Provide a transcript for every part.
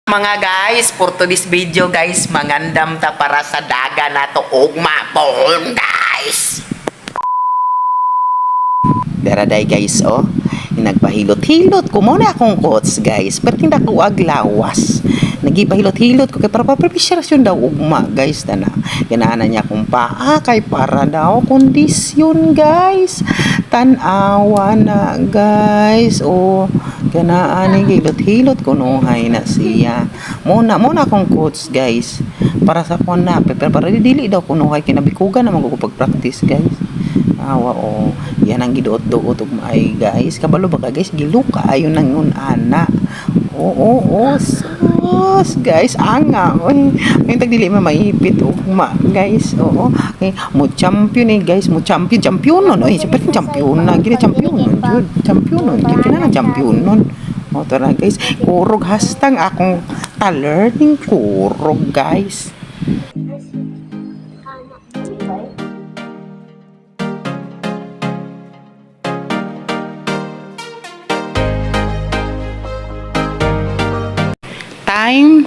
Mga guys, for today's video guys, mangandam ta para sa daga na to ugma pohon guys. Daraday guys, oh. Nagpahilot-hilot ko muna akong coats guys. Perting dako aglawas. Nagipahilot-hilot ko kay para papreparation daw ugma guys na. Ganaana niya akong paa kay para daw kondisyon guys. Tanawa na guys. Oh, ganaan ni hilot-hilot ko nuhay na siya. Muna akong coats guys. Para sa kuan na pero para dili daw kunuhay kinabikugan na magpag-practice guys. Awa o yan ang giduot-duot ug maay guys kabalo ba ka guys giluka ayon nang yun ana oo sus guys anga oy may tagdili maipit ugma guys oo okay mo champion guys mo champion non oy super champion na gina champion jud champion non gina na champion non o tara guys kurog hastang akong learning kurog guys. Time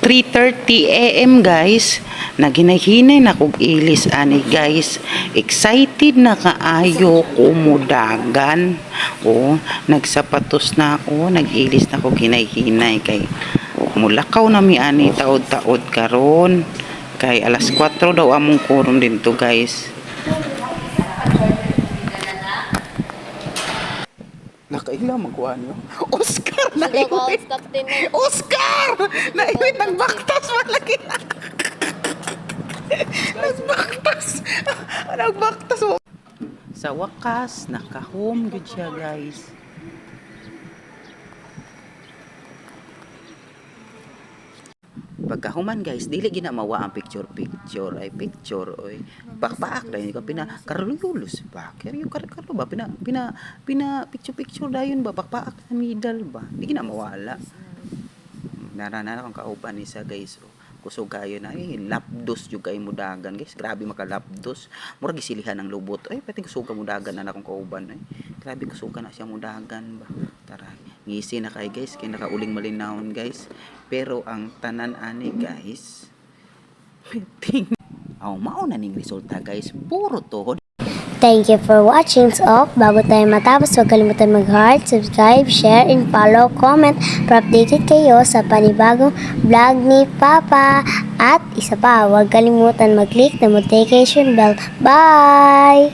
3:30 AM guys. Naghinay-hinay na kog ilis ani guys. Excited na kaayo ko mudagan. O nagsapatos na ako, nag-ilis na kog hinay-hinay kay mulakaw na mi ani taod-taod karon. Kay alas 4 daw among kurom dito guys. Nakaila magkuhan nyo. Oscar! Naiwit! Oscar! Naiwit! Nagbaktas malaki! Nagbaktas! Sa wakas, naka-home good siya guys. Pagkahuman guys, dili gina mawa ang picture ay picture oy pakpaak dayon ko pina karululos ba kaya karo ba pina picture dayon ba pakpaak sa middle ba di gina mawala narana akong kauban ni sa guys kusog kayo na lapdos jud kay mudagan guys grabe makalapdos mura gisilihan ang lubot ay pati kusog ka mudagan na akong kauban ay grabe kusog na siya mudagan ba tara ngisi na kay guys kay nakauling malinawon guys pero ang tanan ani guys mao na ning resulta guys puro tuhod. Thank you for watching. So, bago tayo matapos, huwag kalimutan mag-heart, subscribe, share, and follow, comment para updated kayo sa panibagong vlog ni Papa. At isa pa, huwag kalimutan mag-click na notification bell. Bye!